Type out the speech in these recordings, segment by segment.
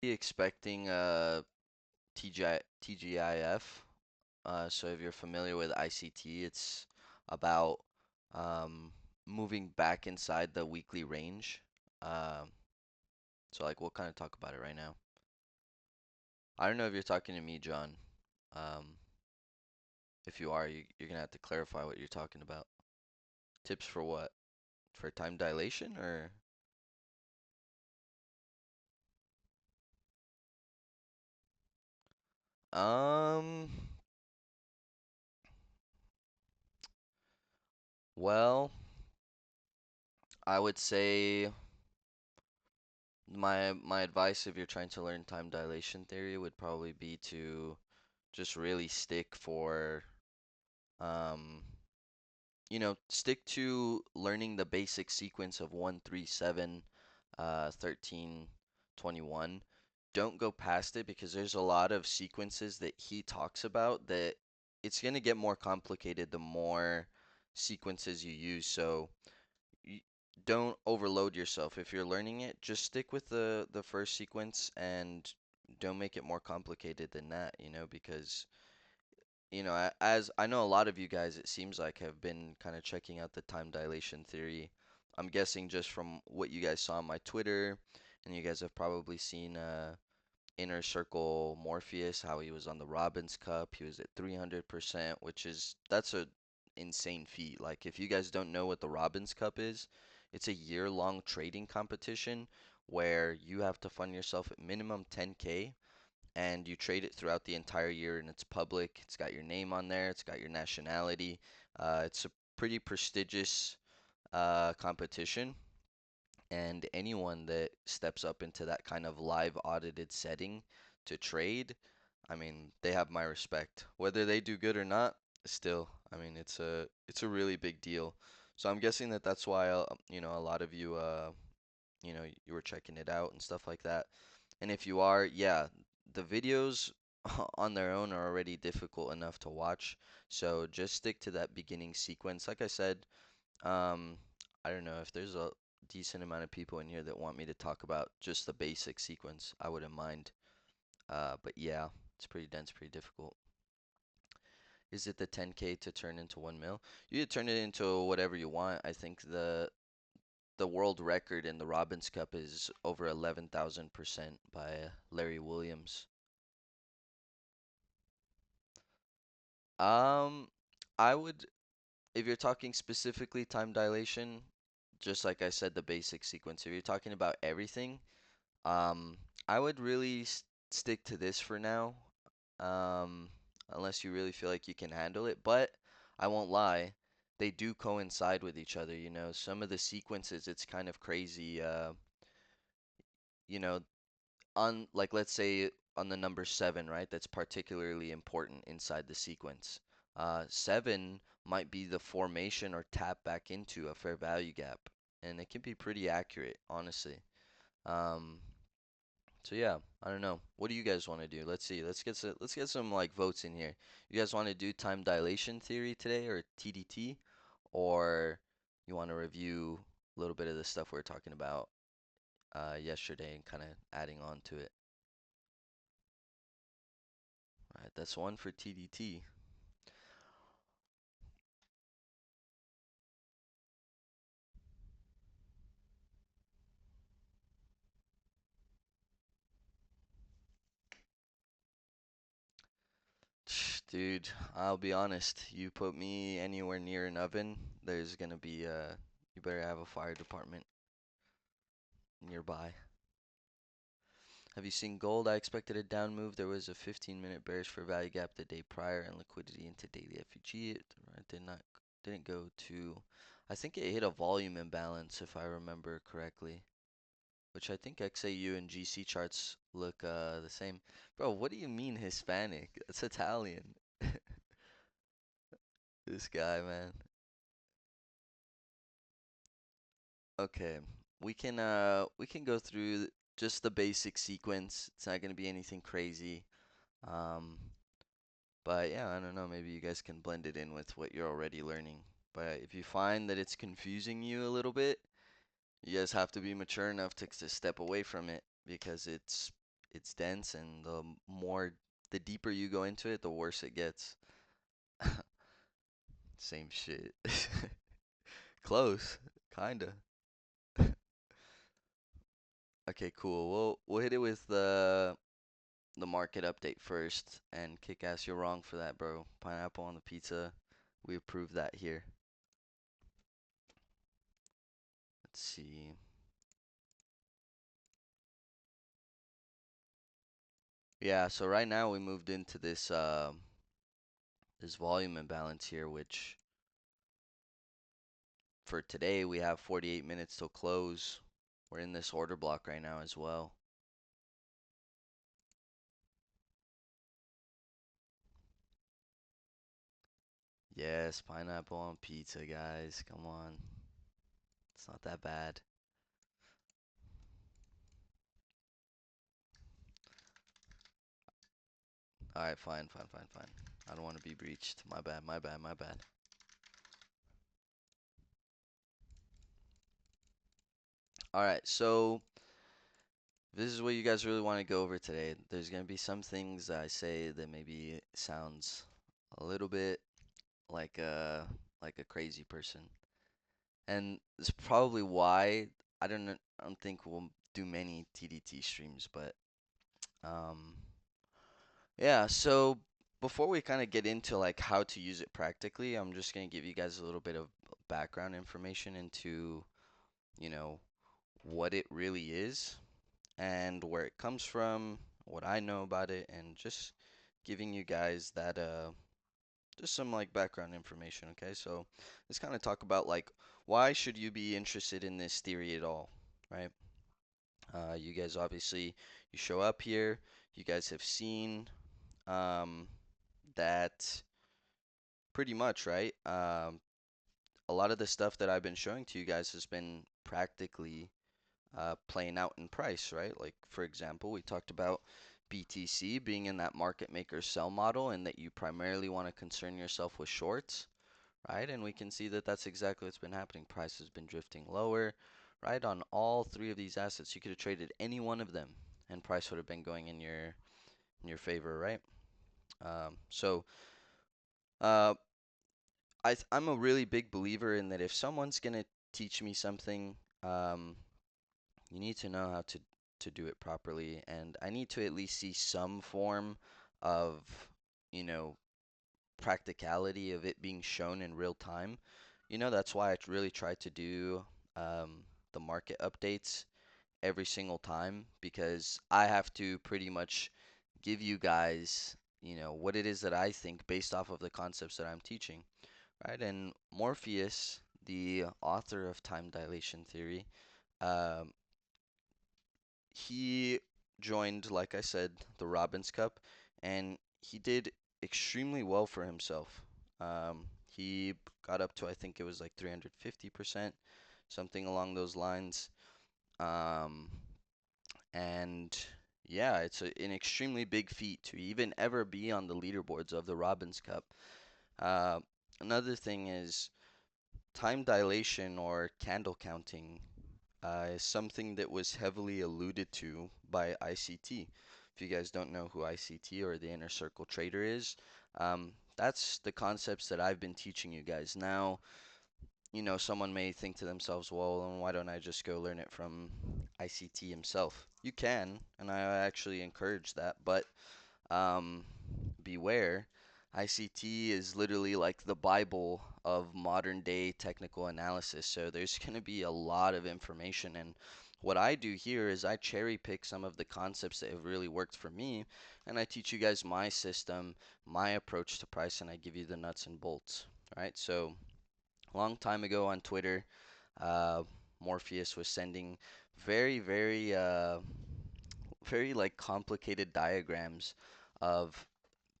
Be expecting TGIF. So if you're familiar with ICT, it's about um, moving back inside the weekly range. Um, so like we'll kind of talk about it right now. I don't know if you're talking to me, John. Um, if you are, you're gonna have to clarify what you're talking about. Tips for what? For time dilation or um well, I would say my advice if you're trying to learn time dilation theory would probably be to just really stick for um stick to learning the basic sequence of 137 13 21. Don't go past it because there's a lot of sequences that he talks about that it's going to get more complicated the more sequences you use. So y- don't overload yourself. If you're learning it, just stick with the first sequence and don't make it more complicated than that, because as I know a lot of you guys, it seems like have been kind of checking out the time dilation theory. I'm guessing just from what you guys saw on my Twitter, and you guys have probably seen Inner Circle Morpheus, how he was on the Robbins Cup. He was at 300%, that's a insane feat. Like if you guys don't know what the Robbins Cup is, it's a year-long trading competition where you have to fund yourself at minimum 10K and you trade it throughout the entire year and it's public. It's got your name on there, it's got your nationality. It's a pretty prestigious competition, and anyone that steps up into that kind of live audited setting to trade, I mean, they have my respect. Whether they do good or not, still, I mean, it's a really big deal. So I'm guessing that that's why a lot of you you were checking it out and stuff like that. And if you are, yeah, the videos on their own are already difficult enough to watch. So just stick to that beginning sequence. Like I said, um, I don't know if there's a decent amount of people in here that want me to talk about just the basic sequence. I wouldn't mind. But yeah, it's pretty dense, pretty difficult. Is it the 10K to turn into 1 mil? You could turn it into whatever you want. I think the world record in the Robbins Cup is over 11,000% by Larry Williams. Um, I would, if you're talking specifically time dilation, just like I said, the basic sequence. If you're talking about everything, um, I would really stick to this for now, um, unless you really feel like you can handle it. But I won't lie, they do coincide with each other. Some of the sequences, it's kind of crazy. You know, on like let's say on the number seven, right? That's particularly important inside the sequence. Seven might be the formation or tap back into a fair value gap, and it can be pretty accurate, honestly. Um, so yeah, I don't know. What do you guys want to do? Let's see. Let's get some like votes in here. You guys want to do time dilation theory today or TDT, or you want to review a little bit of the stuff we were talking about yesterday and kind of adding on to it? All right, that's one for TDT. Dude, I'll be honest. You put me anywhere near an oven, there's gonna be you better have a fire department nearby. Have you seen gold? I expected a down move. There was a 15-minute bearish for value gap the day prior and liquidity into daily FEG. It didn't go to. I think it hit a volume imbalance if I remember correctly, which I think XAU and GC charts look the same. Bro, what do you mean Hispanic? That's Italian. This guy, man. Okay, we can go through just the basic sequence. It's not gonna be anything crazy. Um, but yeah, I don't know. Maybe you guys can blend it in with what you're already learning. But if you find that it's confusing you a little bit, you guys have to be mature enough to step away from it because it's dense, and the deeper you go into it, the worse it gets. Same shit. Close, kinda. Okay, cool. We'll hit it with the market update first, and kick ass, you're wrong for that, bro. Pineapple on the pizza, we approve that here. Let's see. Yeah, so right now we moved into this volume imbalance here, which for today we have 48 minutes till close. We're in this order block right now as well. Yes, pineapple on pizza, guys. Come on. It's not that bad. All right, fine, fine, fine, fine. I don't want to be breached. My bad, my bad, my bad. All right, so this is what you guys really want to go over today. There's going to be some things that I say that maybe sounds a little bit like a crazy person. And it's probably why I don't think we'll do many TDT streams, but um yeah, so before we kind of get into like how to use it practically, I'm just going to give you guys a little bit of background information into, you know, what it really is and where it comes from, what I know about it, and just giving you guys that just some like background information, okay? So let's kind of talk about like why should you be interested in this theory at all, right? You guys obviously you show up here, you guys have seen um, that pretty much, right? A lot of the stuff that I've been showing to you guys has been practically playing out in price, right? Like, for example, we talked about BTC being in that market maker sell model and that you primarily want to concern yourself with shorts, right? And we can see that that's exactly what's been happening. Price has been drifting lower, right? On all three of these assets, you could have traded any one of them and price would have been going in your favor, right? So uh, I'm a really big believer in that if someone's gonna teach me something, um, you need to know how to do it properly, and I need to at least see some form of, you know, practicality of it being shown in real time. That's why I really try to do the market updates every single time because I have to pretty much give you guys, what it is that I think based off of the concepts that I'm teaching, right? And Morpheus, the author of time dilation theory, um, he joined, like I said, the Robbins Cup, and he did extremely well for himself. He got up to, I think it was like 350%, something along those lines. Um, and yeah, it's an extremely big feat to even ever be on the leaderboards of the Robbins Cup. Uh, Another thing is time dilation or candle counting is something that was heavily alluded to by ICT. If you guys don't know who ICT or the Inner Circle Trader is, that's the concepts that I've been teaching you guys. Now, someone may think to themselves, well, then why don't I just go learn it from ICT himself? You can, and I actually encourage that, but um, beware. ICT is literally like the Bible of modern day technical analysis. So there's going to be a lot of information. And what I do here is I cherry pick some of the concepts that have really worked for me. And I teach you guys my system, my approach to price, and I give you the nuts and bolts. Right? So a long time ago on Twitter, uh, Morpheus was sending very, very, very like complicated diagrams of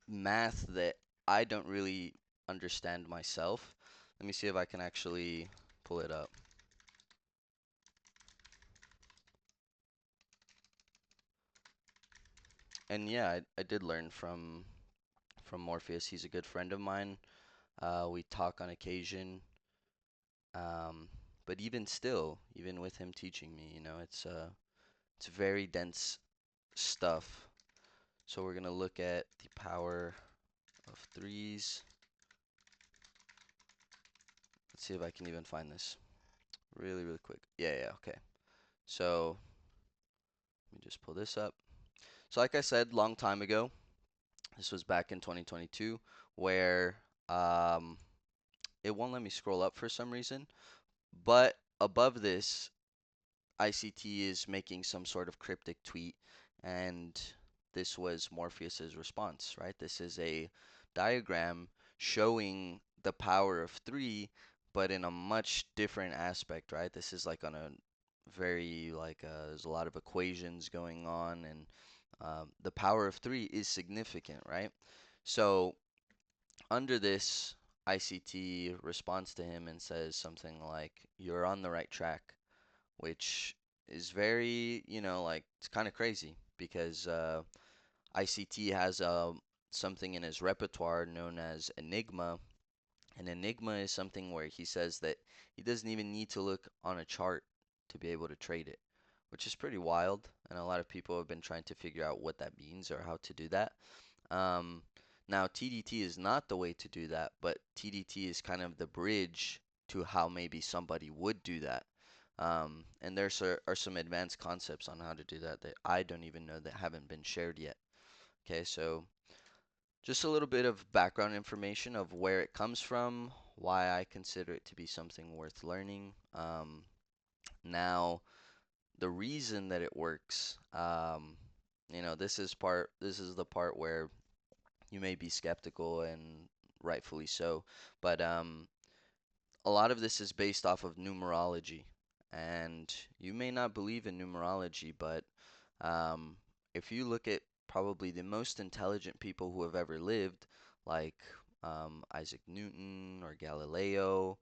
math that I don't really understand myself. Let me see if I can actually pull it up. And yeah, I did learn from Morpheus. He's a good friend of mine. We talk on occasion. Um, but even still, even with him teaching me, it's very dense stuff. So we're gonna look at the power of threes. Let's see if I can even find this really, really quick. Yeah, yeah, okay. So let me just pull this up. So like I said, long time ago, this was back in 2022, where um, it won't let me scroll up for some reason. But above this, ICT is making some sort of cryptic tweet, and this was Morpheus's response, right? This is a diagram showing the power of three, but in a much different aspect, right? This is like on a very like there's a lot of equations going on, and the power of three is significant, right? So under this, ICT responds to him and says something like, "You're on the right track," which is very, like it's kind of crazy because ICT has something in his repertoire known as Enigma. And Enigma is something where he says that he doesn't even need to look on a chart to be able to trade it, which is pretty wild. And a lot of people have been trying to figure out what that means or how to do that. Um, Now, TDT is not the way to do that, but TDT is kind of the bridge to how maybe somebody would do that. And are some advanced concepts on how to do that that I don't even know that haven't been shared yet. Okay, so just a little bit of background information of where it comes from, why I consider it to be something worth learning. Now, the reason that it works, this is the part where you may be skeptical and rightfully so, but a lot of this is based off of numerology. And you may not believe in numerology, but um, if you look at probably the most intelligent people who have ever lived, like Isaac Newton or Galileo,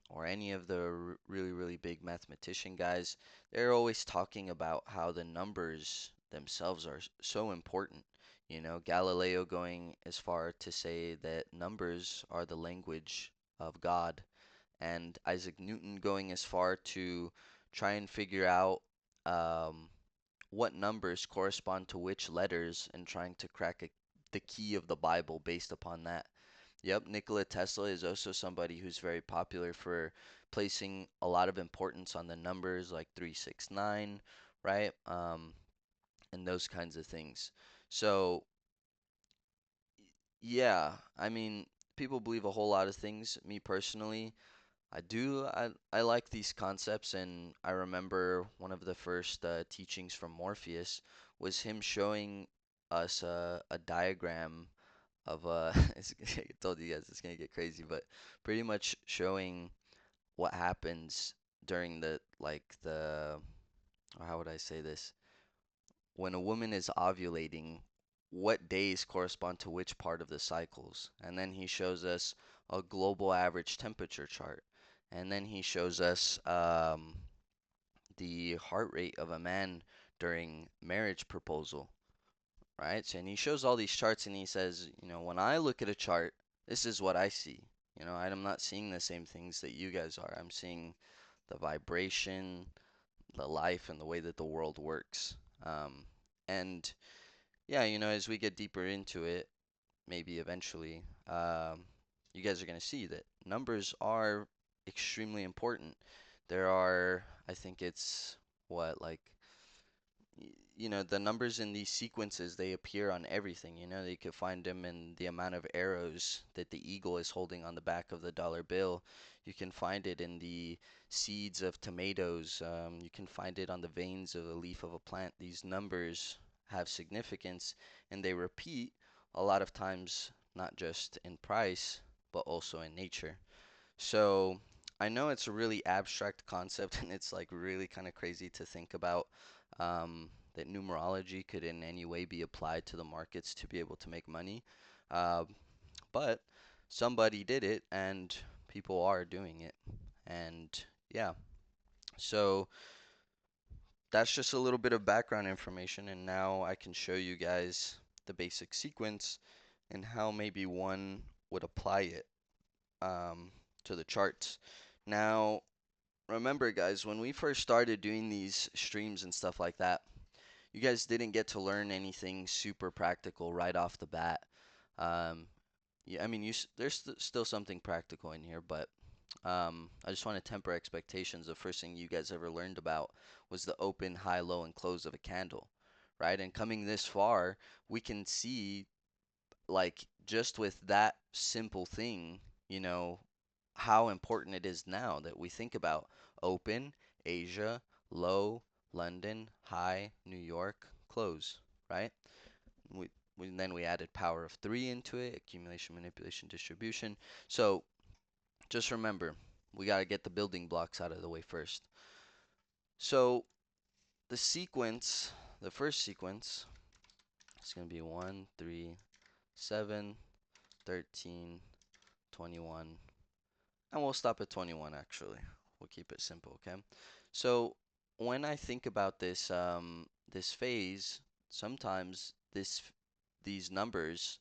or any of the really, really big mathematician guys, they're always talking about how the numbers themselves are so important. Galileo going as far to say that numbers are the language of God, and Isaac Newton going as far to try and figure out um, what numbers correspond to which letters and trying to crack the key of the Bible based upon that. Yep, Nikola Tesla is also somebody who's very popular for placing a lot of importance on the numbers like 369, right? And those kinds of things. So, yeah, I mean, people believe a whole lot of things. Me personally, I like these concepts, and I remember one of the first teachings from Morpheus was him showing us a diagram of I told you guys it's gonna get crazy, but pretty much showing what happens during or how would I say this? When a woman is ovulating, what days correspond to which part of the cycles. And then he shows us a global average temperature chart. And then he shows us the heart rate of a man during marriage proposal, right? So, and he shows all these charts and he says, when I look at a chart, this is what I see. I'm not seeing the same things that you guys are. I'm seeing the vibration, the life, and the way that the world works. And yeah, as we get deeper into it, maybe eventually, you guys are going to see that numbers are extremely important. There are, I think it's what, like, the numbers in these sequences, they appear on everything. You could find them in the amount of arrows that the eagle is holding on the back of the dollar bill. You can find it in the seeds of tomatoes. You can find it on the veins of a leaf of a plant. These numbers have significance and they repeat a lot of times, not just in price, but also in nature. So I know it's a really abstract concept and it's like really kind of crazy to think about that numerology could in any way be applied to the markets to be able to make money. Uh, but somebody did it and people are doing it. And yeah, so that's just a little bit of background information. And now I can show you guys the basic sequence and how maybe one would apply it to the charts. Now, remember, guys, when we first started doing these streams and stuff like that, you guys didn't get to learn anything super practical right off the bat. Um, yeah, I mean, there's still something practical in here, but I just want to temper expectations. The first thing you guys ever learned about was the open, high, low, and close of a candle, right? And coming this far, we can see, like, just with that simple thing, you know, how important it is now that we think about open, Asia, low, London, high, New York, close, right? We, then we added power of three into it, accumulation, manipulation, distribution. So just remember, we got to get the building blocks out of the way first. So the sequence, the first sequence, is going to be 1, 3, 7, 13, 21, and we'll stop at 21 actually. We'll keep it simple, okay? So when I think about this this phase, sometimes these numbers,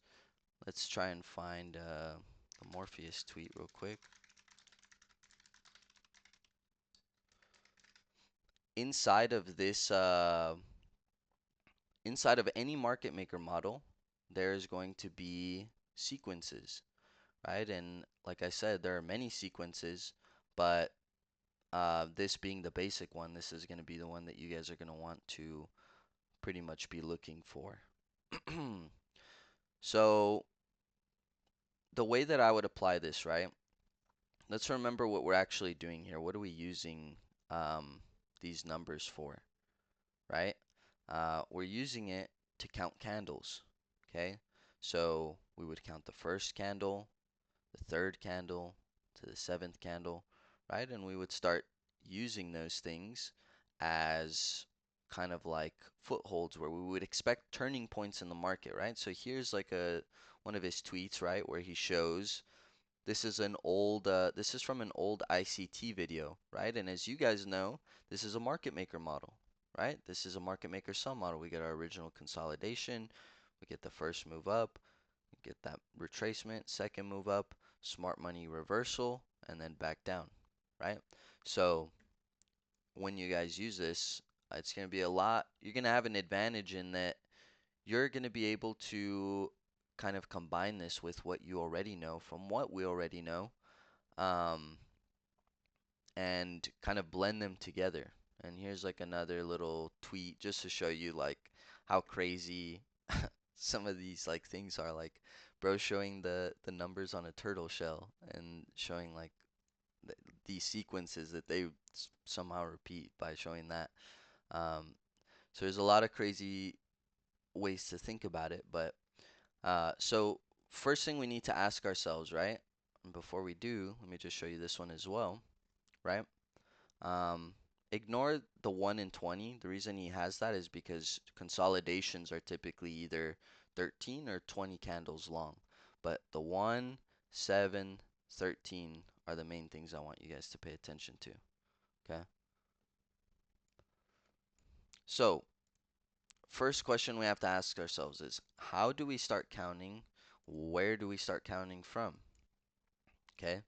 let's try and find the Morpheus tweet real quick. Inside of this inside of any market maker model, there is going to be sequences, right? And like I said, there are many sequences, but this being the basic one, this is going to be the one that you guys are going to want to pretty much be looking for. So the way that I would apply this, right? Let's remember what we're actually doing here. What are we using these numbers for, right? We're using it to count candles, okay? So we would count the first candle, the third candle, to the seventh candle, right? And we would start using those things as kind of like footholds where we would expect turning points in the market, right? So here's like a one of his tweets, right, where he shows this is from an old ICT video, right? And as you guys know, this is a market maker model, right? This is a market maker sum model. We get our original consolidation, we get the first move up, we get that retracement, second move up, smart money reversal, and then back down, right? So when you guys use this, it's going to be a lot, you're going to have an advantage in that you're going to be able to kind of combine this with what you already know from what we already know, um, and kind of blend them together. And here's like another little tweet just to show you like how crazy some of these like things are. Like bro showing the numbers on a turtle shell and showing like th these sequences that they somehow repeat by showing that. Um, so there's a lot of crazy ways to think about it, but so first thing we need to ask ourselves, right? And before we do, let me just show you this one as well, right? Um, Ignore the 1 in 20. The reason he has that is because consolidations are typically either 13 or 20 candles long. But the 1, 7, 13 are the main things I want you guys to pay attention to. Okay? So, first question we have to ask ourselves is how do we start counting? Where do we start counting from? Okay?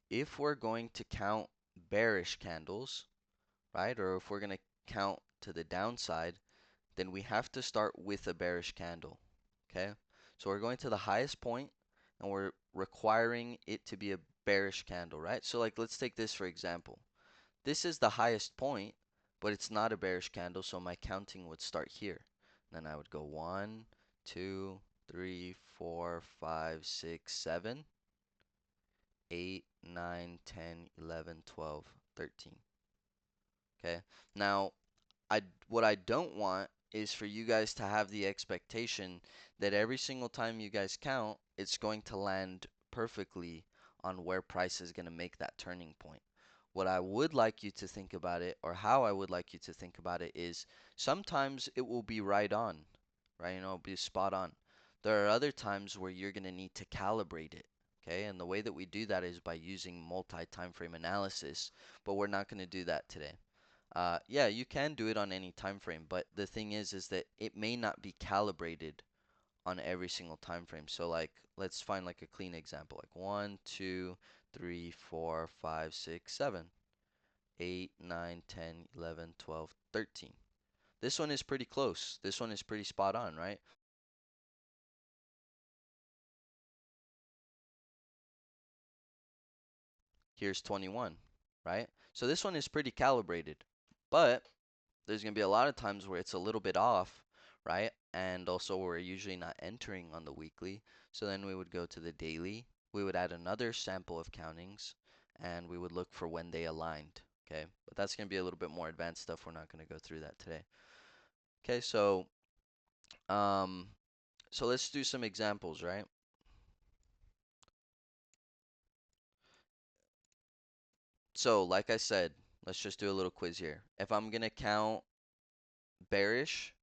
If we're going to count bearish candles, right? Or if we're going to count to the downside, then we have to start with a bearish candle. Okay? So we're going to the highest point and we're requiring it to be a bearish candle, right? So like let's take this for example. This is the highest point, but it's not a bearish candle, so my counting would start here. Then I would go 1, 2, 3, 4, 5, 6, 7, 8, 9, 10, 11, 12, 13. Okay? Now, what I don't want is for you guys to have the expectation that every single time you guys count, it's going to land perfectly on where price is going to make that turning point. What I would like you to think about it, or how I would like you to think about it, is sometimes it will be right on, right? You know, it'll be spot on. There are other times where you're going to need to calibrate it, okay? And the way that we do that is by using multi-time frame analysis, but we're not going to do that today. Yeah, you can do it on any time frame, but the thing is that it may not be calibrated on every single time frame. So like, let's find like a clean example, like 1, 2, 3, 4, 5, 6, 7, 8, 9, 10, 11, 12, 13. This one is pretty close. This one is pretty spot on, right? Here's 21, right? So this one is pretty calibrated. But there's going to be a lot of times where it's a little bit off, right? And also we're usually not entering on the weekly. So then we would go to the daily. We would add another sample of countings and we would look for when they aligned. Okay, but that's going to be a little bit more advanced stuff. We're not going to go through that today. Okay, um, so let's do some examples, right? So, like I said, let's just do a little quiz here. If I'm going to count bearish,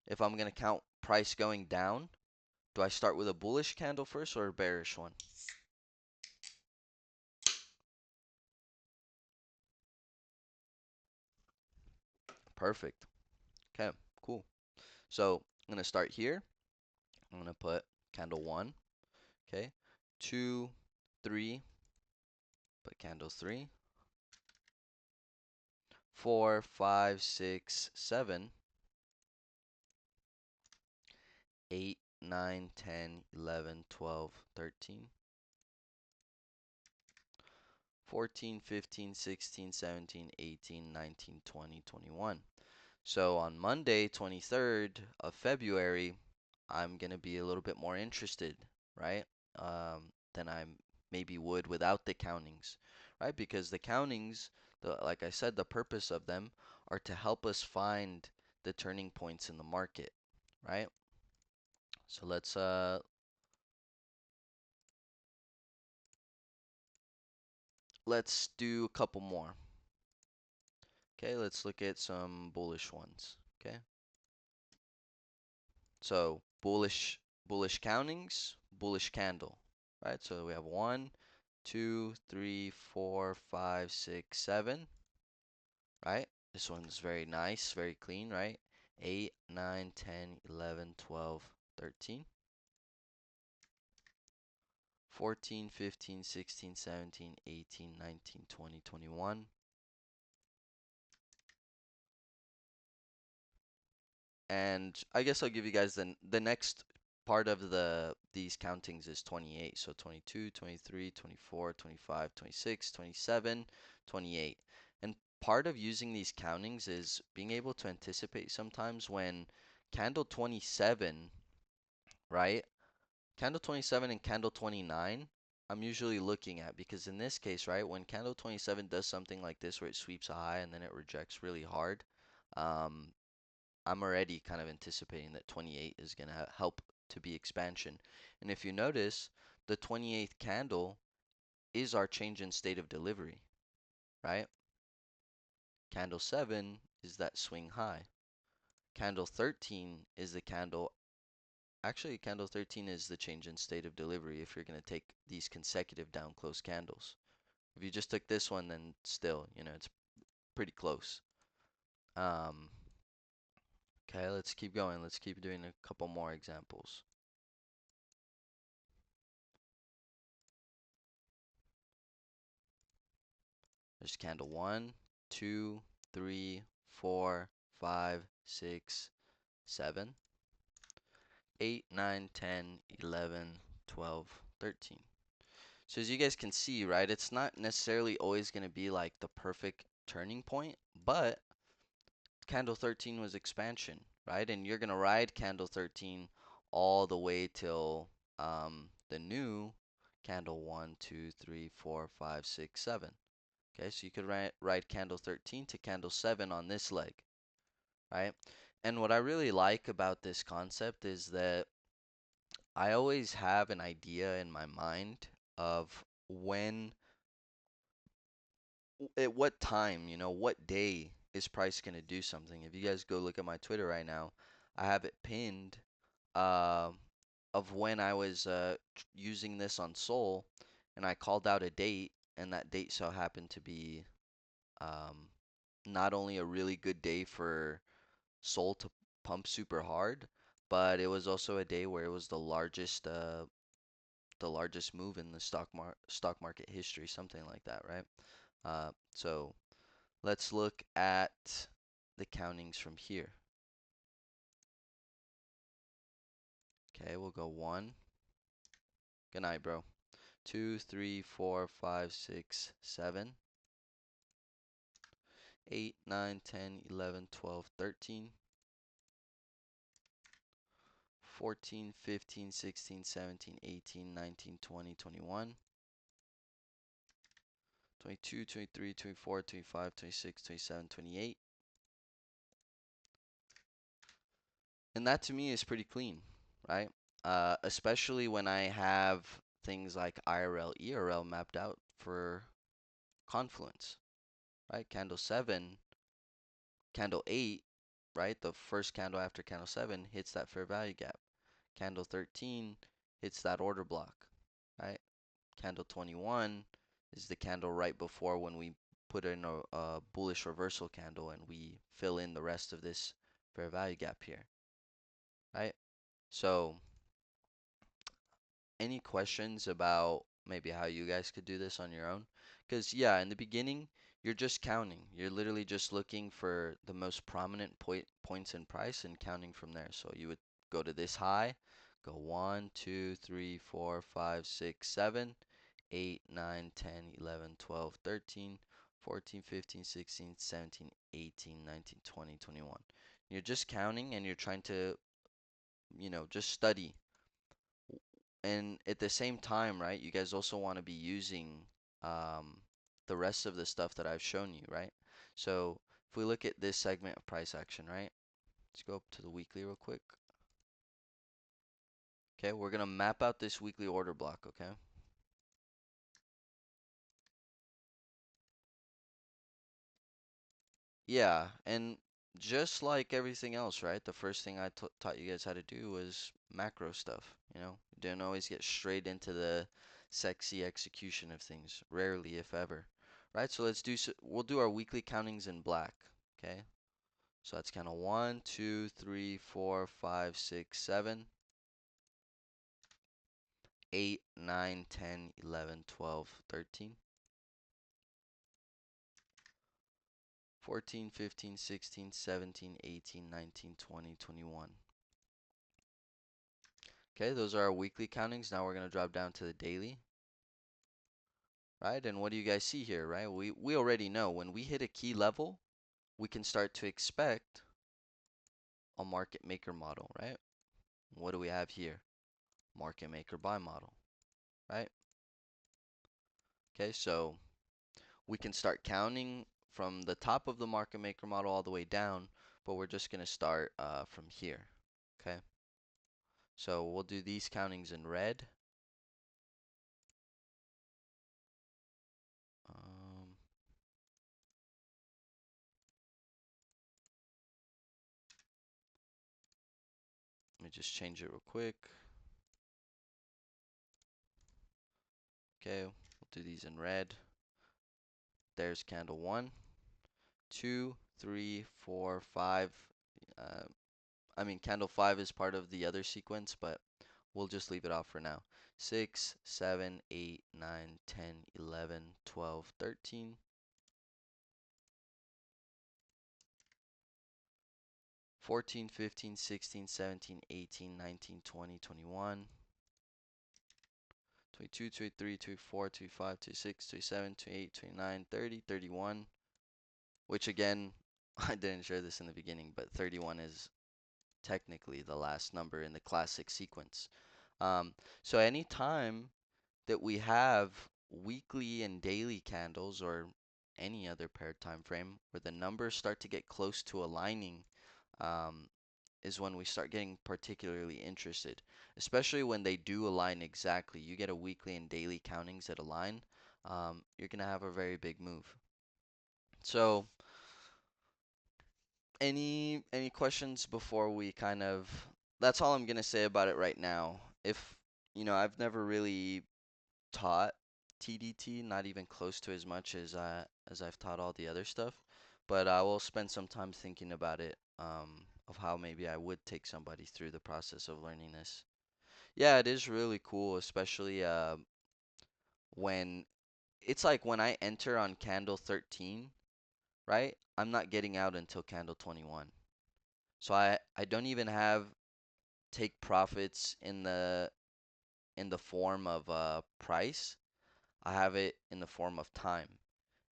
if I'm going to count price going down, do I start with a bullish candle first or a bearish one? Perfect. Okay, cool. So I'm gonna start here. I'm gonna put candle one. Okay, two, three. Put candle three. 4, 5, 6, 7, 8, 9, 10, 11, 12, 13, 14, 15, 16, 17, 18, 19, 20, 21. So on Monday, 23rd of February, I'm going to be a little bit more interested, right? Than I maybe would without the countings, right? Because the countings, like I said, the purpose of them are to help us find the turning points in the market, right? So let's do a couple more. Okay, let's look at some bullish ones. Okay. So bullish countings, bullish candle, right? So we have 1, 2, 3, 4, 5, 6, 7, right? This one's very nice, very clean, right? 8, 9, 10, 11, 12, 13, 14, 15, 16, 17, 18, 19, 20, 21. And I guess I'll give you guys the next part of these countings is 28. So 22, 23, 24, 25, 26, 27, 28. And part of using these countings is being able to anticipate sometimes when candle 27, right? Candle 27 and candle 29, I'm usually looking at because in this case, right, when candle 27 does something like this where it sweeps a high and then it rejects really hard, um, I'm already kind of anticipating that 28 is going to help to be expansion. And if you notice, the 28th candle is our change in state of delivery, right? Candle 7 is that swing high. Candle 13 is the candle, actually, candle 13 is the change in state of delivery if you're going to take these consecutive down close candles. If you just took this one, then still, it's pretty close. Um, okay, let's keep going. Let's keep doing a couple more examples. There's candle 1, 2, 3, 4, 5, 6, 7, 8, 9, 10, 11, 12, 13. So as you guys can see, right, it's not necessarily always going to be like the perfect turning point, but candle 13 was expansion, right? And you're going to ride candle 13 all the way till the new candle 1, 2, 3, 4, 5, 6, 7. Okay, so you could ride candle 13 to candle 7 on this leg, right? And what I really like about this concept is that I always have an idea in my mind of when, at what time, what day is price going to do something. If you guys go look at my Twitter right now, I have it pinned uh, of when I was using this on Sol, and I called out a date, and that date so happened to be um, not only a really good day for Sol to pump super hard, but it was also a day where it was the largest move in the stock market history, something like that, right? So let's look at the countings from here. Okay, we'll go 1. Good night, bro. 2, 3, 4, 5, 6, 7, 8, 9, 10, 11, 12, 13, 14, 15, 16, 17, 18, 19, 20, 21, 22, 23, 24, 25, 26, 27, 28. And that to me is pretty clean, right? Especially when I have things like IRL, ERL mapped out for confluence, right? Candle 7, candle 8, right? The first candle after candle 7 hits that fair value gap. Candle 13 hits that order block, right? Candle 21 is the candle right before when we put in a bullish reversal candle and we fill in the rest of this fair value gap here, right? So any questions about maybe how you guys could do this on your own? Because, yeah, in the beginning, you're just counting. You're literally just looking for the most prominent points in price and counting from there. So you would go to this high, go 1, 2, 3, 4, 5, 6, 7, 8, 9, 10, 11, 12, 13, 14, 15, 16, 17, 18, 19, 20, 21. You're just counting and you're trying to, just study, and at the same time, right, you guys also want to be using um, the rest of the stuff that I've shown you, right? So if we look at this segment of price action, right? Let's go up to the weekly real quick. Okay, we're gonna map out this weekly order block, okay? Yeah, and just like everything else, right? The first thing I taught you guys how to do was macro stuff, You didn't always get straight into the sexy execution of things, rarely if ever. Right? So we'll do our weekly countings in black, okay? So that's kind of 1, 2, 3, 4, 5, 6, 7, 8, 9, 10, 11, 12, 13, 14, 15, 16, 17, 18, 19, 20, 21. Okay, those are our weekly countings. Now we're going to drop down to the daily, right? And what do you guys see here, right? We already know when we hit a key level, we can start to expect a market maker model, right? What do we have here? Market maker buy model, right? Okay, so we can start counting from the top of the market maker model all the way down, but we're just going to start from here, okay? So we'll do these countings in red. Um, Let me just change it real quick. Okay, we'll do these in red. There's candle 1, 2, 3, 4, 5. Uh, I mean, candle 5 is part of the other sequence, but we'll just leave it off for now. 6, 7, 8, 9, 10, 11, 12, 13. 14, 15, 16, 17, 18, 19, 20, 21, 22, 23, 24, 25, 26, 27, 28, 29, 30, 31, which again, I didn't share this in the beginning, but 31 is technically the last number in the classic sequence. So anytime that we have weekly and daily candles or any other paired time frame where the numbers start to get close to aligning, um, is when we start getting particularly interested, especially when they do align exactly. You get a weekly and daily countings that align, you're gonna have a very big move. So any questions before we kind of, that's all I'm gonna say about it right now. If I've never really taught TDT, not even close to as much as I've taught all the other stuff, but I will spend some time thinking about it, of how maybe I would take somebody through the process of learning this. Yeah, it is really cool, especially when it's like when I enter on candle 13, right? I'm not getting out until candle 21. So I don't even have take profits in the form of price. I have it in the form of time,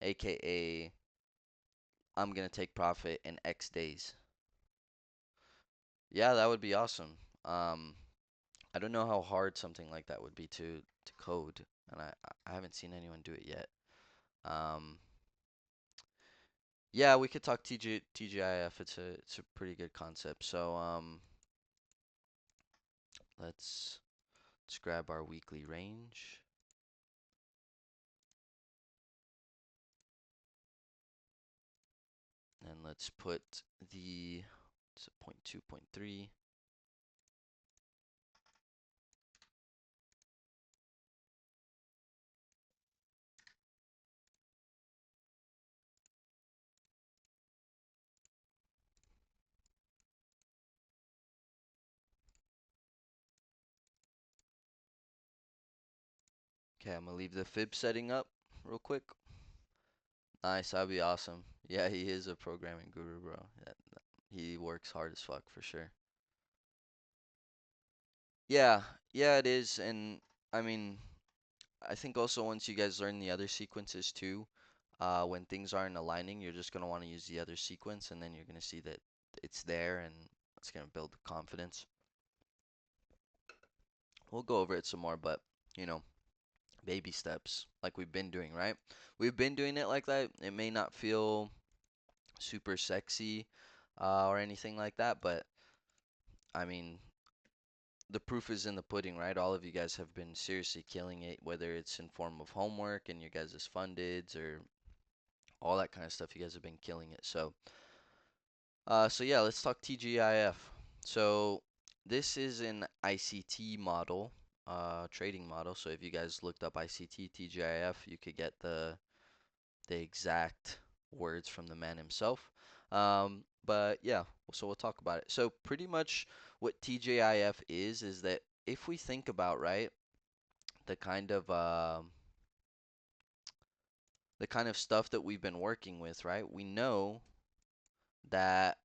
aka I'm gonna take profit in X days. Yeah, that would be awesome. Um, I don't know how hard something like that would be to code, and I haven't seen anyone do it yet. Um, yeah, we could talk TGIF. It's a pretty good concept. So let's let's grab our weekly range and let's put the it's a point 2, point 3. Okay, I'm gonna leave the fib setting up real quick. Nice, that'd be awesome. Yeah, he is a programming guru, bro. Yeah, he works hard as fuck for sure. Yeah, yeah, it is. And I mean, I think also once you guys learn the other sequences too, when things aren't aligning, you're just gonna want to use the other sequence, and then you're gonna see that it's there, and it's gonna build confidence. We'll go over it some more, but you know, baby steps, like we've been doing, right? We've been doing it like that. It may not feel super sexy, or anything like that, but I mean, the proof is in the pudding, right? All of you guys have been seriously killing it, whether it's in form of homework and your guys' fundeds or all that kind of stuff. You guys have been killing it. So yeah, let's talk TGIF. So this is an ICT model, trading model. So if you guys looked up ICT TGIF, you could get the exact words from the man himself. But yeah, so we'll talk about it. So pretty much what TGIF is that if we think about, right, the kind of the kind of stuff that we've been working with, right? We know that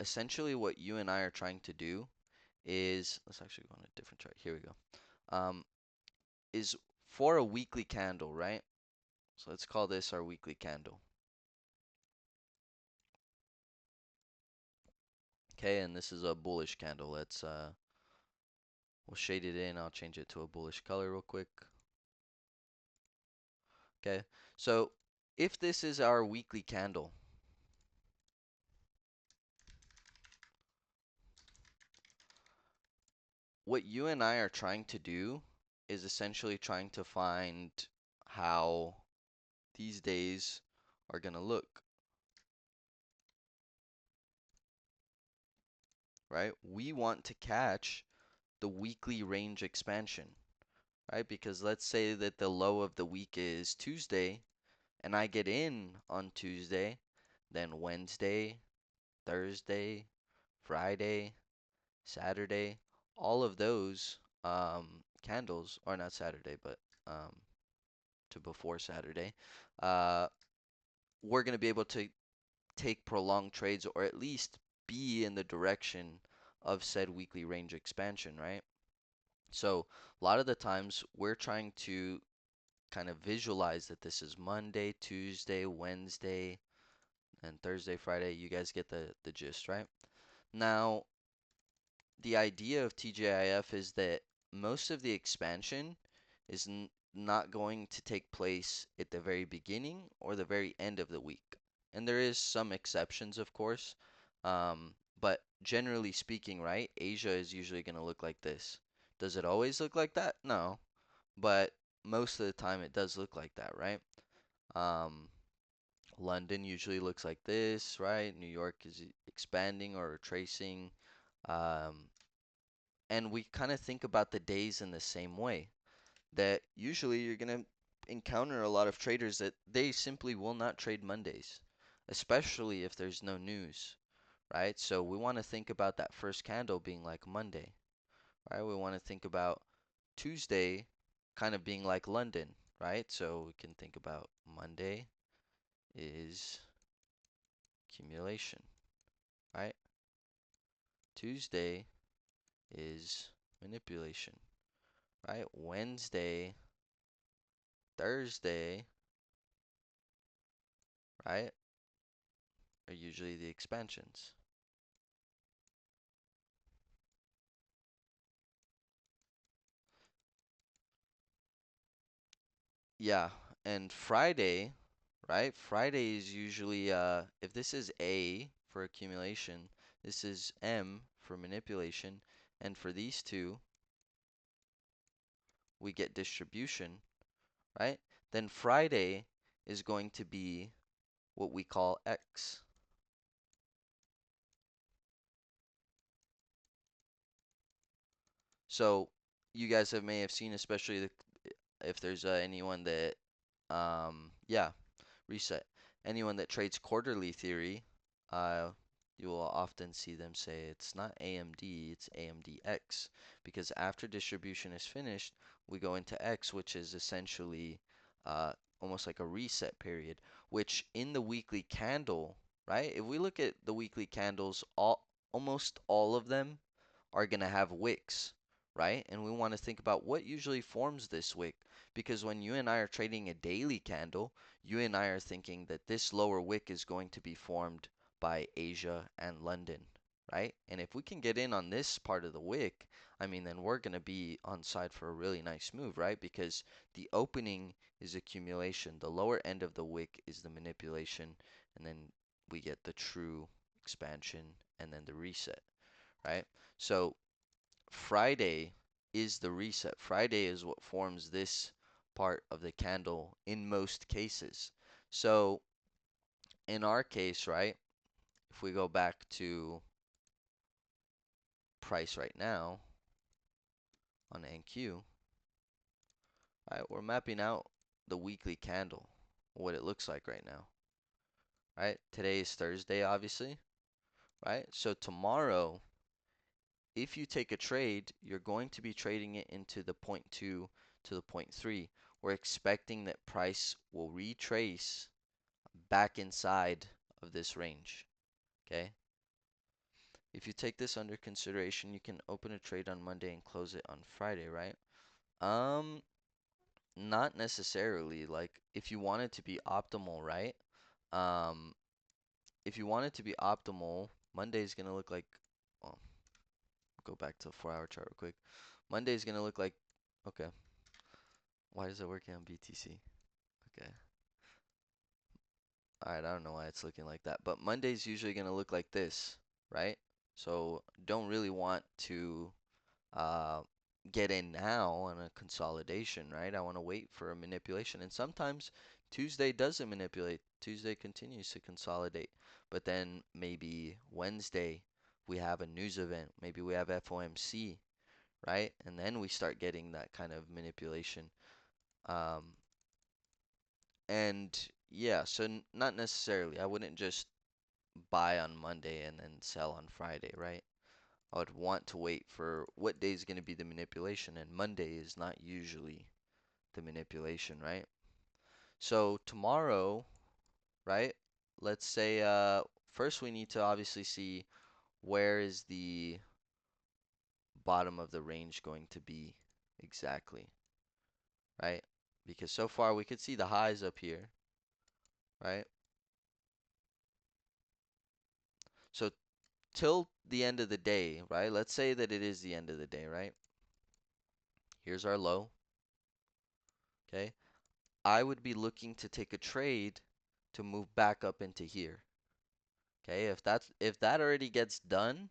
essentially what you and I are trying to do is, let's actually go on a different chart. Here we go. Um, is for a weekly candle, right? So let's call this our weekly candle. Okay, and this is a bullish candle. We'll shade it in. I'll change it to a bullish color real quick. Okay, so if this is our weekly candle, what you and I are trying to do is essentially trying to find how these days are gonna look, right? We want to catch the weekly range expansion, right? Because let's say that the low of the week is Tuesday and I get in on Tuesday, then Wednesday, Thursday, Friday, Saturday, all of those candles, or not Saturday, but um, to before Saturday, uh, we're going to be able to take prolonged trades or at least be in the direction of said weekly range expansion, right? So a lot of the times we're trying to kind of visualize that this is Monday, Tuesday, Wednesday, and Thursday, Friday. You guys get the gist, right? Now, the idea of TGIF is that most of the expansion is not going to take place at the very beginning or the very end of the week. And there is some exceptions, of course. But generally speaking, right, Asia is usually going to look like this. Does it always look like that? No. But most of the time it does look like that, right? Um, London usually looks like this, right? New York is expanding or retracing. Um, and we kind of think about the days in the same way. That usually you're going to encounter a lot of traders that they simply will not trade Mondays, especially if there's no news, right? So we want to think about that first candle being like Monday, right? We want to think about Tuesday kind of being like London, right? So we can think about Monday, is accumulation, right? Tuesday is manipulation, right? Wednesday, Thursday, right, are usually the expansions. Yeah, and Friday, right? Friday is usually if this is A for accumulation, this is M for manipulation, and for these two, we get distribution, right? Then Friday is going to be what we call X. So you guys may have seen, especially if there's anyone that, yeah, reset. Anyone that trades quarterly theory, uh, you will often see them say it's not AMD, it's AMDX, because after distribution is finished, we go into X, which is essentially uh, almost like a reset period, which in the weekly candle, right? If we look at the weekly candles, almost all of them are going to have wicks, right? And we want to think about what usually forms this wick, because when you and I are trading a daily candle, you and I are thinking that this lower wick is going to be formed by Asia and London, right? And if we can get in on this part of the wick, I mean, then we're going to be on side for a really nice move, right? Because the opening is accumulation, the lower end of the wick is the manipulation, and then we get the true expansion and then the reset, right? So Friday is the reset. Friday is what forms this part of the candle in most cases. So in our case, right, if we go back to price right now on NQ, right, we're mapping out the weekly candle, what it looks like right now, right? Today is Thursday, obviously, right? So tomorrow, if you take a trade, you're going to be trading it into the point 2 to the point 3. We're expecting that price will retrace back inside of this range. Okay? If you take this under consideration, you can open a trade on Monday and close it on Friday, right? Um, Not necessarily. Like if you want it to be optimal, right? Um, if you want it to be optimal, Monday is gonna look like, well, go back to the 4-hour chart real quick. Monday is gonna look like, okay, why is it working on BTC? Okay. Alright, I don't know why it's looking like that, but Monday's usually gonna look like this, right? So don't really want to uh, get in now on a consolidation, right? I want to wait for a manipulation. And sometimes Tuesday doesn't manipulate. Tuesday continues to consolidate. But then maybe Wednesday we have a news event. Maybe we have FOMC, right? And then we start getting that kind of manipulation. Um, and yeah, so not necessarily. I wouldn't just buy on Monday and then sell on Friday, right? I would want to wait for what day is going to be the manipulation, and Monday is not usually the manipulation, right? So tomorrow, right? Let's say first we need to obviously see where is the bottom of the range going to be exactly, right? Because so far we could see the highs up here, right? So till the end of the day, right? Let's say that it is the end of the day, right? Here's our low, okay? I would be looking to take a trade to move back up into here. Okay, if that already gets done,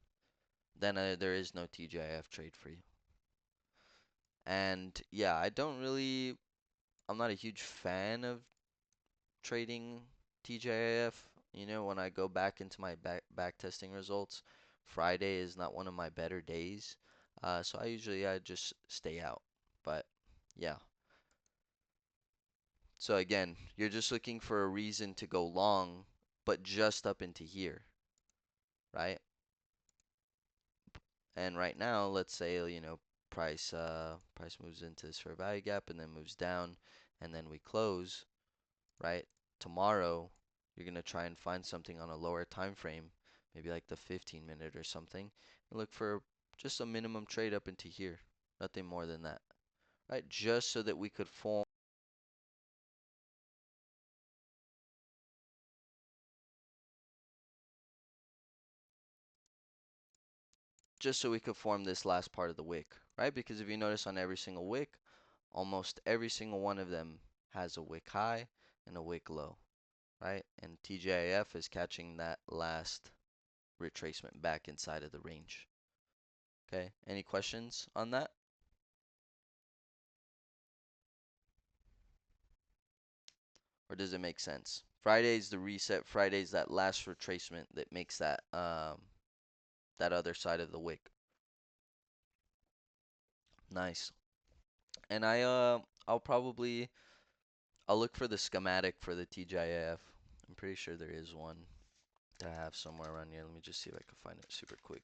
then there is no TGIF trade for you. And yeah, I'm not a huge fan of trading TGIF. You know, when I go back into my back testing results, Friday is not one of my better days. So I just stay out. But yeah. So again, you're just looking for a reason to go long, but just up into here, right? And right now, let's say, price moves into this fair value gap and then moves down, and then we close, right? Tomorrow, you're gonna try and find something on a lower time frame, maybe like the 15 minute or something, and look for just a minimum trade up into here, nothing more than that, right? Just so that we could form, just so we could form this last part of the wick, right? Because if you notice on every single wick, almost every single one of them has a wick high and a wick low, right? And TGIF is catching that last retracement back inside of the range. Okay, any questions on that? Or does it make sense? Friday's the reset, Friday's that last retracement that makes that other side of the wick. Nice. And I'll look for the schematic for the TGIF. I'm pretty sure there is one that I have somewhere around here. Let me just see if I can find it super quick.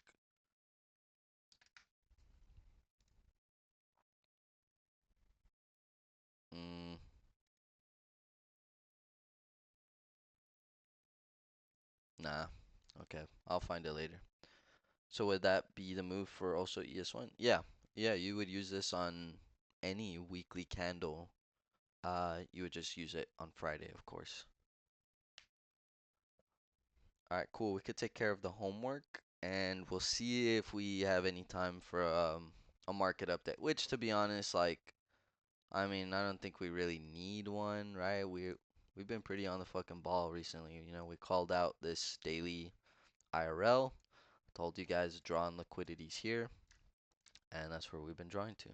Mm, nah. Okay, I'll find it later. So would that be the move for also ES1? Yeah. Yeah, you would use this on any weekly candle. You would just use it on Friday, of course. All right, cool. We could take care of the homework and we'll see if we have any time for a market update, which to be honest, like I mean, I don't think we really need one, right? We've been pretty on the fucking ball recently. You know, we called out this daily IRL, told you guys to draw on liquidities here, and that's where we've been drawing to.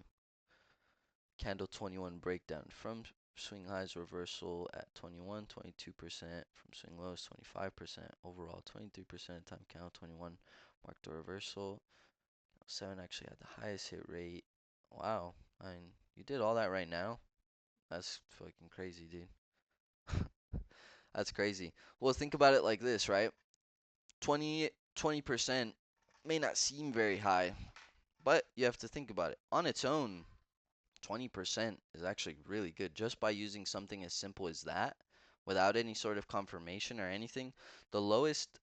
Candle 21 breakdown from swing highs reversal at 21, 22%, from swing lows 25%, overall 23% time count 21, marked the reversal. 7 actually had the highest hit rate. Wow, I mean, you did all that right now? That's fucking crazy, dude. That's crazy. Well, think about it like this, right? 20% may not seem very high, but you have to think about it. On its own, 20% is actually really good just by using something as simple as that without any sort of confirmation or anything. The lowest,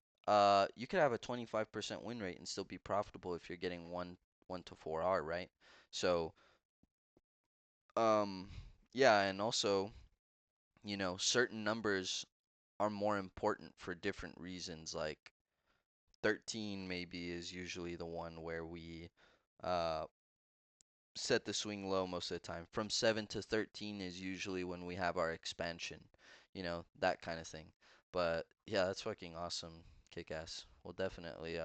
you could have a 25% win rate and still be profitable if you're getting 1 to 4R, right? So, um, yeah, and also, certain numbers are more important for different reasons. Like 13 maybe is usually the one where we uh, set the swing low most of the time. From 7 to 13 is usually when we have our expansion, that kind of thing. But yeah, that's fucking awesome. Kick ass. We'll definitely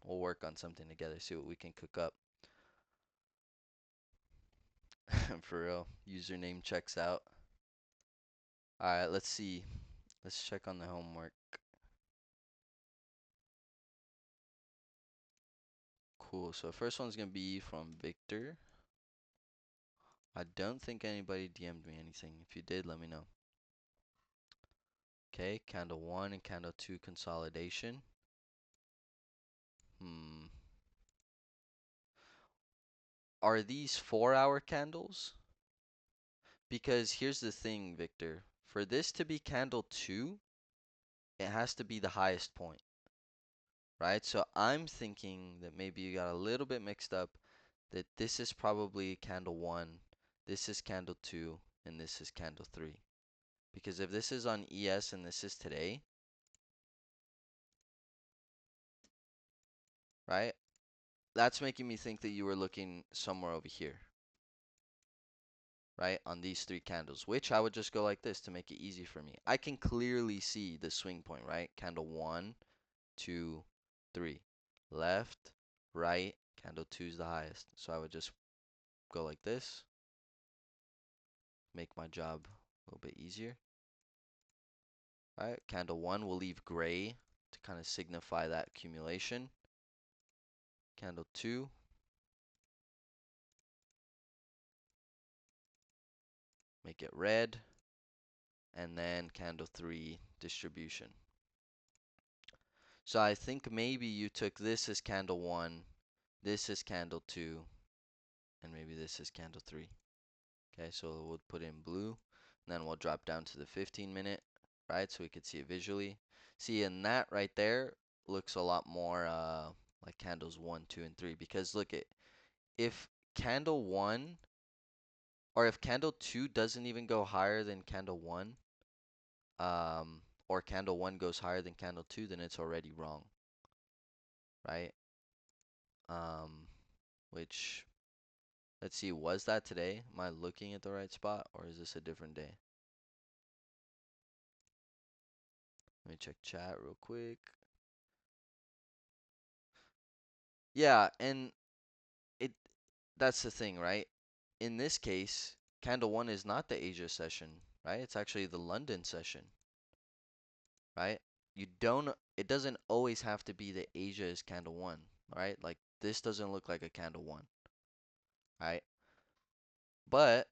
we'll work on something together, see what we can cook up. For real. Username checks out. Alright, let's see. Let's check on the homework. Cool. So first one's gonna be from Victor. I don't think anybody DM'd me anything. If you did, let me know. Okay, candle 1 and candle 2 consolidation. Hmm. Are these 4-hour candles? Because here's the thing, Victor. For this to be candle 2, it has to be the highest point, right? So I'm thinking that maybe you got a little bit mixed up, that this is probably candle 1, this is candle 2, and this is candle 3. Because if this is on ES and this is today, right? That's making me think that you were looking somewhere over here, right? On these 3 candles, which I would just go like this to make it easy for me. I can clearly see the swing point, right? Candle 1, 2, 3. Left, right, candle 2 is the highest. So I would just go like this, make my job a little bit easier. All right, candle 1 will leave gray to kind of signify that accumulation. Candle 2, make it red, and then candle 3, distribution. So I think maybe you took this as candle 1, this is candle 2, and maybe this is candle 3. Okay, so we'll put in blue, and then we'll drop down to the 15 minute, right? So we could see it visually. See, and that right there looks a lot more like candles one, two, and three because look at if candle one or if candle two doesn't even go higher than candle one, or candle one goes higher than candle two, then it's already wrong, right? Um, which let's see, was that today? Am I looking at the right spot or is this a different day? Let me check chat real quick. Yeah, and it that's the thing, right? In this case, candle one is not the Asia session, right? It's actually the London session, right? You don't, it doesn't always have to be that Asia is candle one, right? Like this doesn't look like a candle one, right? But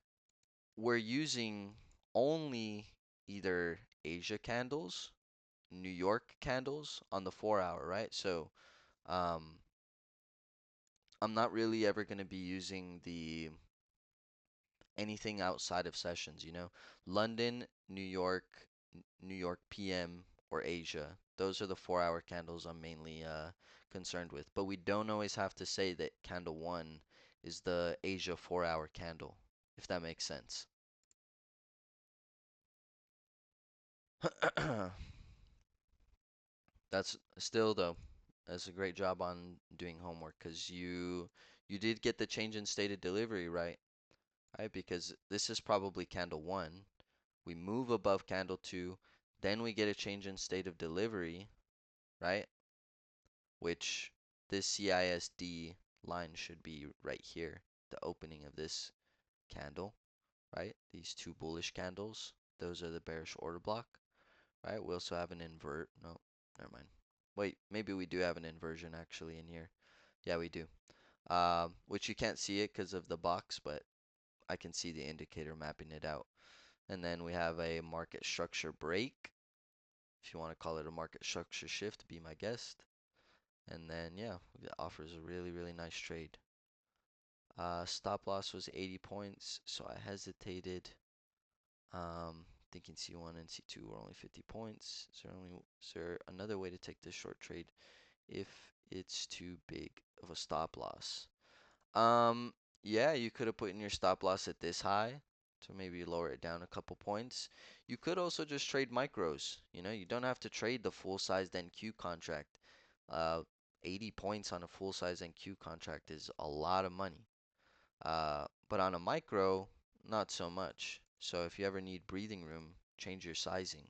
we're using only either Asia candles, New York candles on the 4 hour, right? So, um, I'm not really ever going to be using the anything outside of sessions, you know? London, New York PM, or Asia. Those are the 4 hour candles I'm mainly concerned with. But we don't always have to say that candle one is the Asia 4 hour candle, if that makes sense. That's still though, that's a great job on doing homework because you did get the change in state of delivery right, right? Because this is probably candle one. We move above candle two, then we get a change in state of delivery, right? Which this CISD line should be right here, the opening of this candle, right? These two bullish candles, those are the bearish order block, right? We also have an invert. No, never mind. Wait, maybe we do have an inversion actually in here. Yeah, we do. Which you can't see it because of the box, but I can see the indicator mapping it out. And then we have a market structure break. If you want to call it a market structure shift, be my guest. And then, yeah, it offers a really, really nice trade. Stop loss was 80 points, so I hesitated. Thinking C1 and C2 were only 50 points. Is there another way to take this short trade if it's too big of a stop loss? Um, yeah, you could have put in your stop loss at this high to maybe lower it down a couple points. You could also just trade micros. You know, you don't have to trade the full sized NQ contract. Uh, 80 points on a full size NQ contract is a lot of money. But on a micro, not so much. So if you ever need breathing room, change your sizing.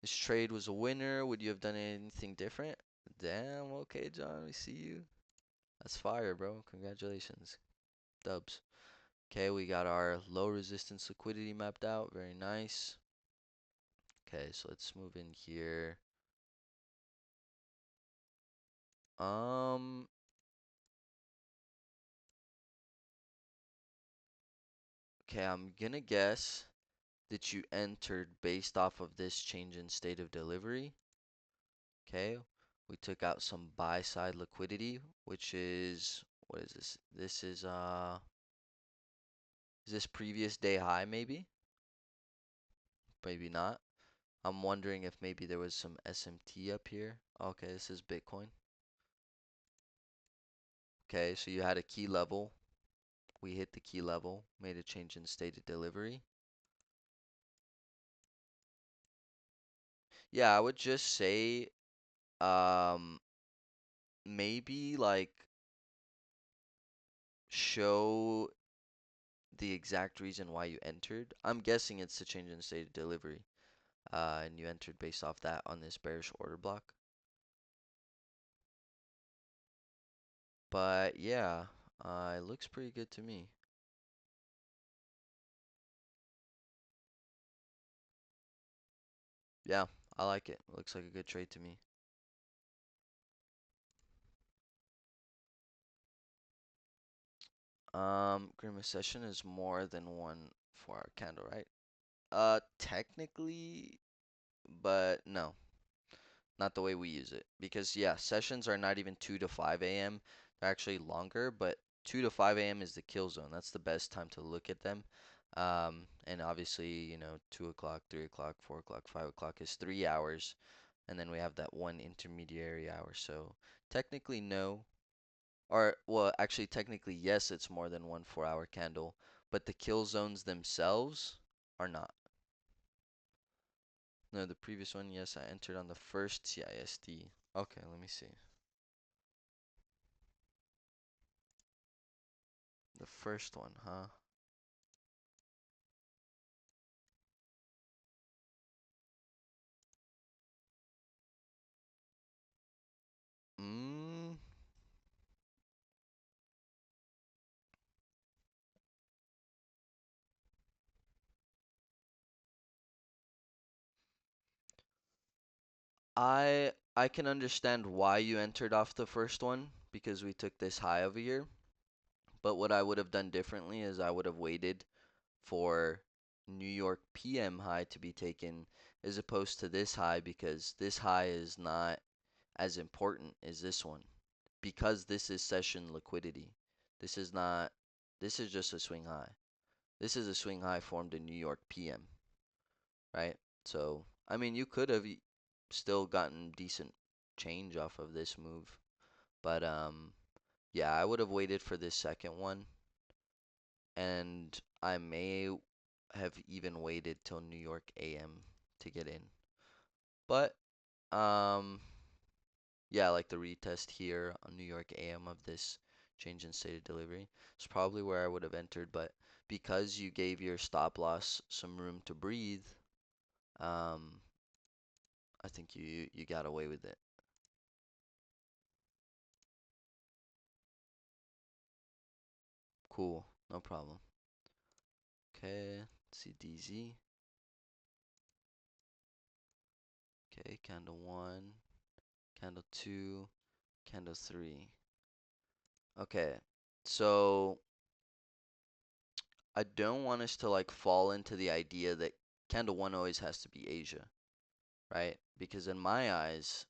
This trade was a winner. Would you have done anything different? Damn, okay, John, we see you. That's fire, bro. Congratulations. Dubs. Okay, we got our low resistance liquidity mapped out. Very nice. Okay, so let's move in here. Um, okay, I'm gonna guess that you entered based off of this change in state of delivery. Okay, we took out some buy side liquidity, which is, what is this? Is this previous day high maybe? Maybe not. I'm wondering if maybe there was some SMT up here. Okay, this is Bitcoin. Okay, so you had a key level. We hit the key level, made a change in state of delivery. Yeah, I would just say, um, maybe like show the exact reason why you entered. I'm guessing it's the change in state of delivery. And you entered based off that on this bearish order block. But yeah, it looks pretty good to me. Yeah, I like it. Looks like a good trade to me. Grimace session is more than one 4 hour candle, right? Technically, but no, not the way we use it. Because yeah, sessions are not even 2 to 5 a.m. They're actually longer, but 2 to 5 a.m. is the kill zone. That's the best time to look at them. And obviously, 2 o'clock, 3 o'clock, 4 o'clock, 5 o'clock is 3 hours. And then we have that one intermediary hour. So technically, no. Or, well, actually, technically, yes, it's more than one 4-hour candle. But the kill zones themselves are not. No, the previous one, yes, I entered on the first CISD. Okay, let me see. The first one, huh? Mm, I can understand why you entered off the first one because we took this high over here. But what I would have done differently is I would have waited for New York PM high to be taken as opposed to this high because this high is not as important as this one because this is session liquidity. This is not, this is just a swing high. This is a swing high formed in New York PM, right? So, I mean, you could have still gotten decent change off of this move, but yeah, I would have waited for this second one, and I may have even waited till New York AM to get in. But um, yeah, like the retest here on New York AM of this change in state of delivery is probably where I would have entered, but because you gave your stop loss some room to breathe, um, I think you got away with it. Cool, no problem. Okay, let's see DZ. Okay, candle one, candle two, candle three. Okay, so I don't want us to like fall into the idea that candle one always has to be Asia, right? Because in my eyes,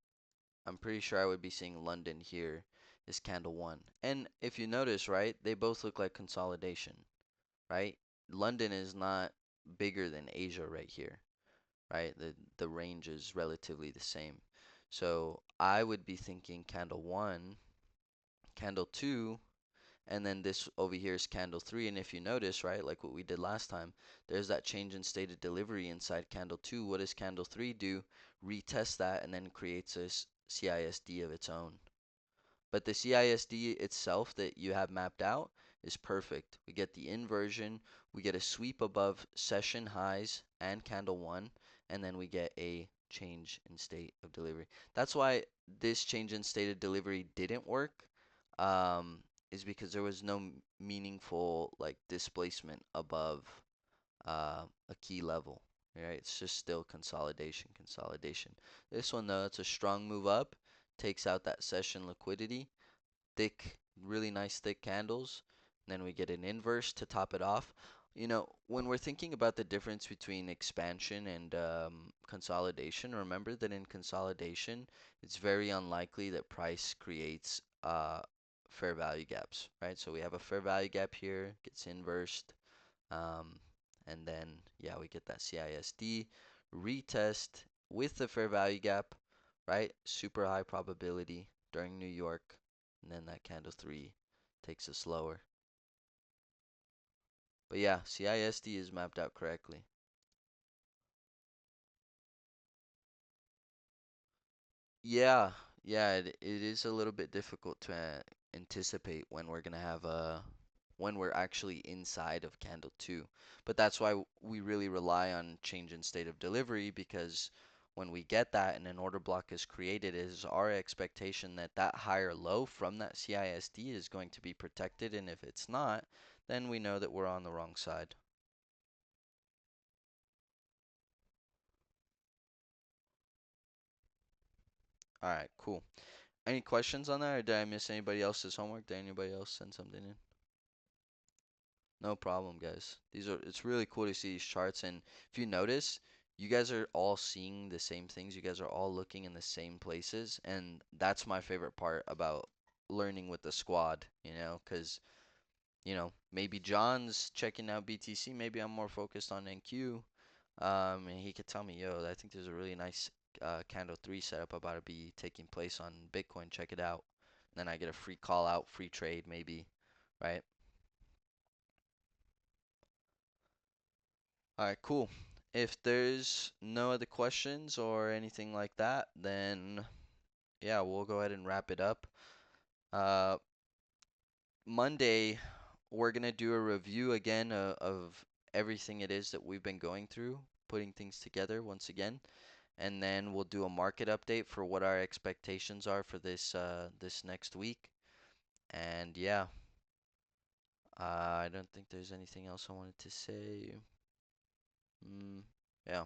I'm pretty sure I would be seeing London here is candle one. And if you notice, right, they both look like consolidation, right? London is not bigger than Asia right here, right? The range is relatively the same. So I would be thinking candle one, candle two, and then this over here is candle three. And if you notice, right, like what we did last time, there's that change in state of delivery inside candle two. What does candle three do? Retest that and then creates a CISD of its own. But the CISD itself that you have mapped out is perfect. We get the inversion, we get a sweep above session highs and candle one, and then we get a change in state of delivery. That's why this change in state of delivery didn't work, um, is because there was no meaningful like displacement above a key level. Right? It's just still consolidation, consolidation. This one though, it's a strong move up, takes out that session liquidity, thick, really nice thick candles. And then we get an inverse to top it off. When we're thinking about the difference between expansion and consolidation, remember that in consolidation, it's very unlikely that price creates fair value gaps, right? So we have a fair value gap here, gets inversed, um, and then, yeah, we get that CISD retest with the fair value gap, right? Super high probability during New York. And then that candle three takes us lower. But yeah, CISD is mapped out correctly. Yeah, yeah, it is a little bit difficult to anticipate when we're gonna have when we're actually inside of candle two. But that's why we really rely on change in state of delivery because when we get that and an order block is created, it is our expectation that that higher low from that CISD is going to be protected, and if it's not, then we know that we're on the wrong side. All right, cool. Any questions on that, or did I miss anybody else's homework? Did anybody else send something in? No problem, guys. It's really cool to see these charts, and if you notice, you guys are all seeing the same things. You guys are all looking in the same places, and that's my favorite part about learning with the squad, because maybe John's checking out BTC, maybe I'm more focused on NQ. And he could tell me, yo, I think there's a really nice Candle 3 setup about to be taking place on Bitcoin. Check it out. Then I get a free call out, free trade, maybe, right? All right, cool. If there's no other questions or anything like that, then yeah, we'll go ahead and wrap it up. Uh, Monday, we're gonna do a review again of everything it is that we've been going through, putting things together once again, and then we'll do a market update for what our expectations are for this next week. And yeah, I don't think there's anything else I wanted to say. Mm, yeah,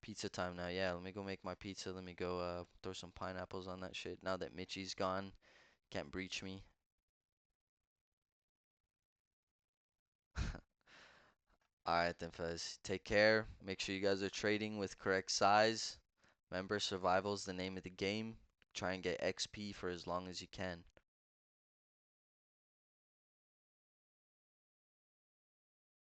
pizza time now. Yeah, let me go make my pizza. Let me go throw some pineapples on that shit. Now that Mitchie's gone, can't breach me. Alright then, fellas. Take care. Make sure you guys are trading with correct size. Remember, survival is the name of the game. Try and get XP for as long as you can.